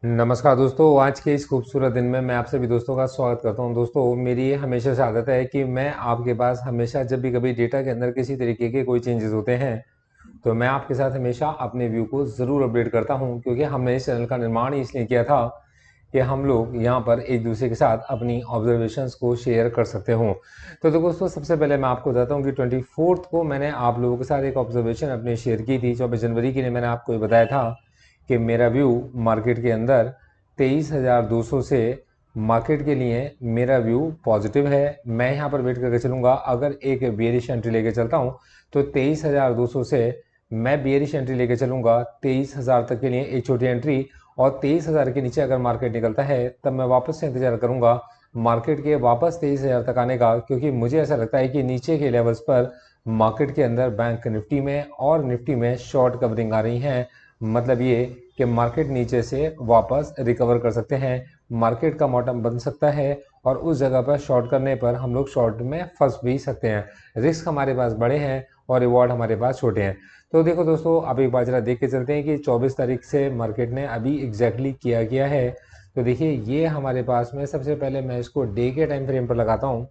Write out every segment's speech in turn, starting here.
नमस्कार दोस्तों, आज के इस खूबसूरत दिन में मैं आप सभी दोस्तों का स्वागत करता हूं। दोस्तों, मेरी ये हमेशा से आदत है कि मैं आपके पास हमेशा जब भी कभी डेटा के अंदर किसी तरीके के कोई चेंजेस होते हैं तो मैं आपके साथ हमेशा अपने व्यू को ज़रूर अपडेट करता हूं, क्योंकि हमने इस चैनल का निर्माण ही इसलिए किया था कि हम लोग यहाँ पर एक दूसरे के साथ अपनी ऑब्जर्वेशंस को शेयर कर सकते हों। तो देखो दोस्तों, सबसे पहले मैं आपको बताता हूँ कि 24 को मैंने आप लोगों के साथ एक ऑब्जर्वेशन अपनी शेयर की थी। 24 जनवरी के लिए मैंने आपको ये बताया था कि मेरा व्यू मार्केट के अंदर 23,200 से मार्केट के लिए मेरा व्यू पॉजिटिव है। मैं यहाँ पर वेट करके चलूँगा। अगर एक बेयरिश एंट्री लेके चलता हूँ तो 23,200 से मैं बेयरिश एंट्री लेके चलूँगा 23,000 तक के लिए एक छोटी एंट्री, और 23,000 के नीचे अगर मार्केट निकलता है तब मैं वापस से इंतजार करूँगा मार्केट के वापस 23,000 तक आने का, क्योंकि मुझे ऐसा लगता है कि नीचे के लेवल्स पर मार्केट के अंदर बैंक निफ्टी में और निफ्टी में शॉर्ट कवरिंग आ रही हैं। मतलब ये कि मार्केट नीचे से वापस रिकवर कर सकते हैं, मार्केट का बॉटम बन सकता है और उस जगह पर शॉर्ट करने पर हम लोग शॉर्ट में फंस भी सकते हैं। रिस्क हमारे पास बड़े हैं और रिवॉर्ड हमारे पास छोटे हैं। तो देखो दोस्तों, अब एक बार जरा देख के चलते हैं कि 24 तारीख से मार्केट ने अभी एग्जैक्टली किया है। तो देखिए, ये हमारे पास में सबसे पहले मैं इसको डे के टाइम फ्रेम पर लगाता हूँ।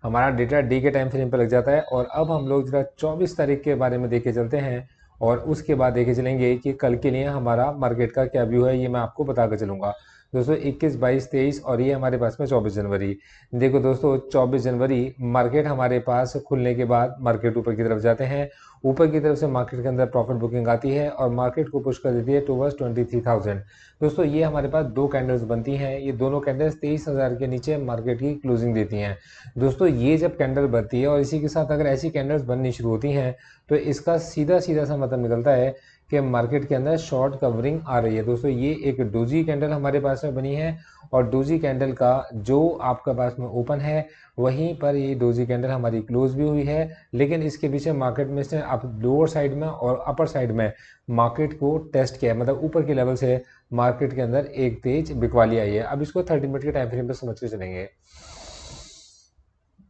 हमारा डेटा डे के टाइम फ्रेम पर लग जाता है। और अब हम लोग जरा 24 तारीख के बारे में देखे चलते हैं और उसके बाद देखे चलेंगे कि कल के लिए हमारा मार्केट का क्या व्यू है, ये मैं आपको बता कर चलूँगा। दोस्तों, 21, 22, 23 और ये हमारे पास में 24 जनवरी। देखो दोस्तों, 24 जनवरी मार्केट हमारे पास खुलने के बाद मार्केट ऊपर की तरफ जाते हैं। ऊपर की तरफ से मार्केट के अंदर प्रॉफिट बुकिंग आती है और मार्केट को पुश कर देती है टूवर्ड्स 23,000। दोस्तों, ये हमारे पास दो कैंडल्स बनती हैं। ये दोनों कैंडल्स 23,000 के नीचे मार्केट की क्लोजिंग देती हैं। दोस्तों, ये जब कैंडल बनती है और इसी के साथ अगर ऐसी कैंडल्स बननी शुरू होती हैं तो इसका सीधा सीधा सा मतलब निकलता है कि मार्केट के अंदर शॉर्ट कवरिंग आ रही है। दोस्तों, ये एक डोजी कैंडल हमारे पास में बनी है और डोजी कैंडल का जो आपका पास में ओपन है वहीं पर ये डोजी कैंडल हमारी क्लोज भी हुई है। लेकिन इसके पीछे मार्केट में से अब लोअर साइड में और अपर साइड में मार्केट को टेस्ट किया है, मतलब ऊपर के लेवल से मार्केट के अंदर एक तेज बिकवाली आई है। अब इसको 30 मिनट के टाइम फ्रेम पर समझ के चलेंगे।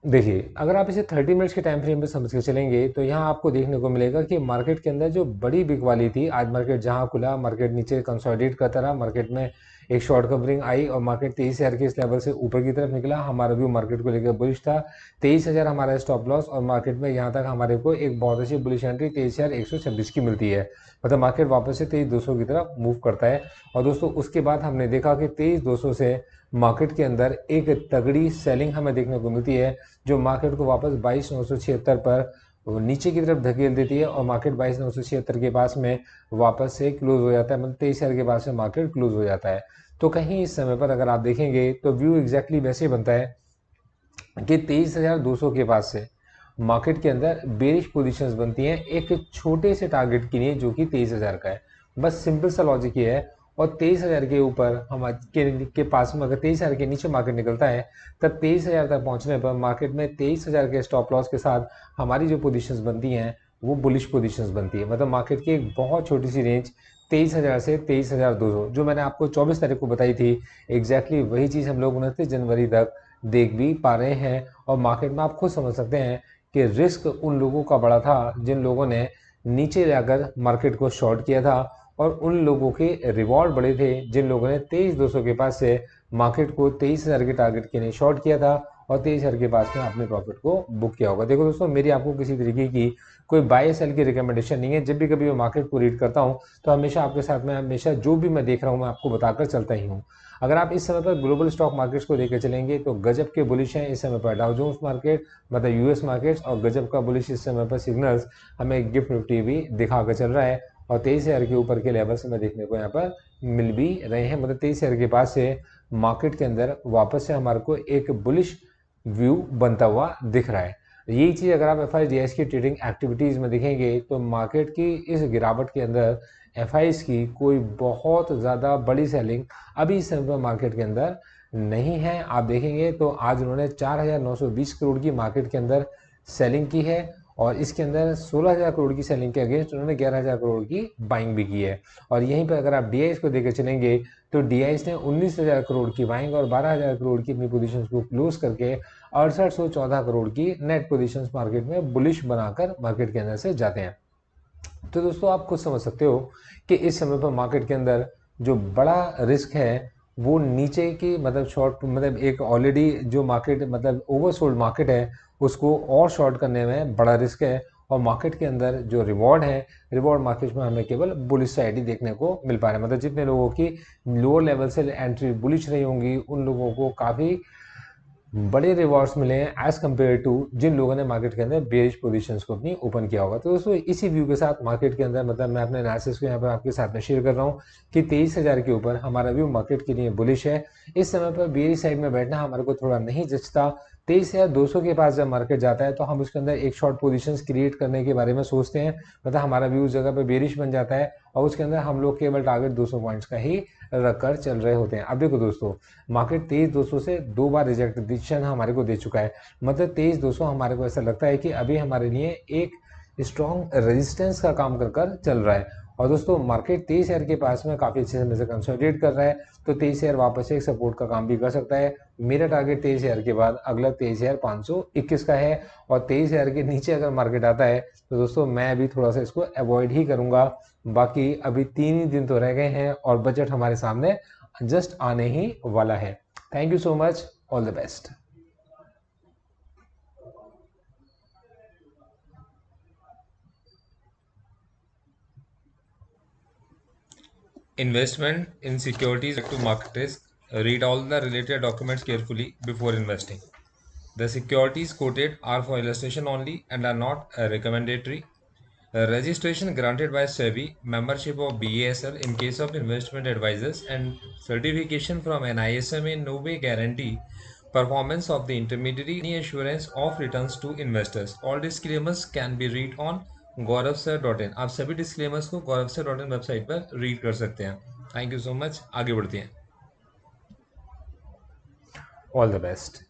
देखिए, अगर आप इसे 30 मिनट्स के टाइम फ्रेम पे समझ के चलेंगे तो यहाँ आपको देखने को मिलेगा कि मार्केट के अंदर जो बड़ी बिग वाली थी, आज मार्केट जहाँ खुला मार्केट नीचे कंसोलिडेट करता रहा। मार्केट में एक शॉर्ट कवरिंग आई और मार्केट 23,000 के इस लेवल से ऊपर की तरफ निकला। हमारा व्यू मार्केट को लेकर बुलिश था। 23,000 हमारा स्टॉप लॉस और मार्केट में यहाँ तक हमारे को एक बहुत अच्छी बुलिश एंट्री 23,126 की मिलती है। मतलब मार्केट वापस से 23,200 की तरफ मूव करता है। और दोस्तों, उसके बाद हमने देखा कि 23,200 से मार्केट के अंदर एक तगड़ी सेलिंग हमें देखने को मिलती है, जो मार्केट को वापस 22,976 पर नीचे की तरफ धकेल देती है और मार्केट 22,976 के पास में वापस से क्लोज हो जाता है। मतलब 23,000 के पास में मार्केट क्लोज हो जाता है। तो कहीं इस समय पर अगर आप देखेंगे तो व्यू एग्जैक्टली वैसे बनता है कि 23,200 के पास से मार्केट के अंदर बेरिश पोजीशंस बनती हैं एक छोटे से टारगेट के लिए, जो कि 23,000 का है। बस सिंपल सा लॉजिक ये है। और 23,000 के ऊपर हम के पास में अगर 23,000 के नीचे मार्केट निकलता है तब 23,000 तक पहुंचने पर मार्केट में 23,000 के स्टॉप लॉस के साथ हमारी जो पोजीशंस बनती हैं वो बुलिश पोजीशंस बनती है। मतलब मार्केट की एक बहुत छोटी सी रेंज 23,000 से 23,200 जो मैंने आपको 24 तारीख को बताई थी, एग्जैक्टली वही चीज़ हम लोग 29 जनवरी तक देख भी पा रहे हैं। और मार्केट में आप खुद समझ सकते हैं कि रिस्क उन लोगों का बड़ा था जिन लोगों ने नीचे जाकर मार्केट को शॉर्ट किया था, और उन लोगों के रिवॉर्ड बड़े थे जिन लोगों ने 23,200 के पास से मार्केट को 23,000 के टारगेट के लिए शॉर्ट किया था और 23,000 के पास में अपने प्रॉफिट को बुक किया होगा। देखो दोस्तों, मेरी आपको किसी तरीके की कोई बाय सेल की रिकमेंडेशन नहीं है। जब भी कभी मैं मार्केट को रीड करता हूँ तो हमेशा आपके साथ में हमेशा जो भी मैं देख रहा हूँ मैं आपको बताकर चलता ही हूँ। अगर आप इस समय पर ग्लोबल स्टॉक मार्केट्स को लेकर चलेंगे तो गजब के बुलिश हैं इस समय पर डाउ जोन्स मार्केट, मतलब यूएस मार्केट्स, और गजब का बुलिश इस समय पर सिग्नल्स हमें गिफ्ट निफ्टी भी दिखाकर चल रहा है। और 23,000 के ऊपर के लेवल्स हमें देखने को यहाँ पर मिल भी रहे हैं। मतलब 23,000 के पास से मार्केट के अंदर वापस से हमारे को एक बुलिश व्यू बनता हुआ दिख रहा है। यही चीज़ अगर आप एफ आई डी एस की ट्रेडिंग एक्टिविटीज़ में देखेंगे तो मार्केट की इस गिरावट के अंदर एफ की कोई बहुत ज़्यादा बड़ी सेलिंग अभी इस समय पर मार्केट के अंदर नहीं है। आप देखेंगे तो आज उन्होंने 4,920 करोड़ की मार्केट के अंदर सेलिंग की है और इसके अंदर 16,000 करोड़ की सेलिंग के अगेंस्ट उन्होंने 11,000 करोड़ की बाइंग भी की है। और यहीं पर अगर आप डी को देकर चलेंगे तो डी ने 19,000 करोड़ की बाइंग और 12,000 करोड़ की अपनी पोजीशंस को क्लोज करके 6814 करोड़ की नेट पोजीशंस मार्केट में बुलिश बनाकर मार्केट के अंदर से जाते हैं। तो दोस्तों आप खुद समझ सकते हो कि इस समय पर मार्केट के अंदर जो बड़ा रिस्क है वो नीचे की मतलब शॉर्ट मतलब एक ऑलरेडी जो मार्केट मतलब ओवरसोल्ड मार्केट है उसको और शॉर्ट करने में बड़ा रिस्क है। और मार्केट के अंदर जो रिवॉर्ड है, रिवॉर्ड मार्केट में हमें केवल बुलिश साइड ही देखने को मिल पा रहा है। मतलब जितने लोगों की लोअर लेवल से एंट्री बुलिश रही होंगी उन लोगों को काफ़ी बड़े रिवॉर्ड्स मिले हैं एज कम्पेयर टू जिन लोगों ने मार्केट के अंदर बेरिश पोजीशंस को अपनी ओपन किया होगा। तो दोस्तों इसी व्यू के साथ मार्केट के अंदर मतलब मैं अपने एनालिसिस को यहाँ पर आपके साथ में शेयर कर रहा हूँ कि 23,000 के ऊपर हमारा व्यू मार्केट के लिए बुलिश है। इस समय पर बेरिश साइड में बैठना हमारे को थोड़ा नहीं जचता। 23,200 के पास जब मार्केट जाता है तो हम उसके अंदर एक शॉर्ट पोजीशंस क्रिएट करने के बारे में सोचते हैं। मतलब हमारा व्यू उस जगह पर बेरिश बन जाता है और उसके अंदर हम लोग केवल टारगेट 200 पॉइंट्स का ही रखकर चल रहे होते हैं। अब देखो दोस्तों, मार्केट 23,200 से 2 बार रिजेक्शन हमारे को दे चुका है। मतलब 23,200 हमारे को ऐसा लगता है कि अभी हमारे लिए एक स्ट्रॉन्ग रेजिस्टेंस का काम कर कर चल रहा है। और दोस्तों मार्केट 23,000 के पास में काफ़ी अच्छे समय से कंसोलिडेट कर रहा है, तो 23,000 वापस से एक सपोर्ट का काम भी कर सकता है। मेरा टारगेट 23,000 के बाद अगला 23,521 का है। और 23,000 के नीचे अगर मार्केट आता है तो दोस्तों मैं अभी थोड़ा सा इसको अवॉइड ही करूंगा। बाकी अभी 3 ही दिन तो रह गए हैं और बजट हमारे सामने जस्ट आने ही वाला है। Thank you so much, all the best. Investment in securities to market risk. Read all the related documents carefully before investing. The securities quoted are for illustration only and are not recommendatory. Registration granted by SEBI, membership of BASL in case of investment advisors, and certification from NISM in no way guarantee performance of the intermediary any assurance of returns to investors. All disclaimers can be read on gauravsir.in. आप सभी disclaimers को gauravsir.in website पर read कर सकते हैं। Thank you so much. आगे बढ़ते हैं। All the best.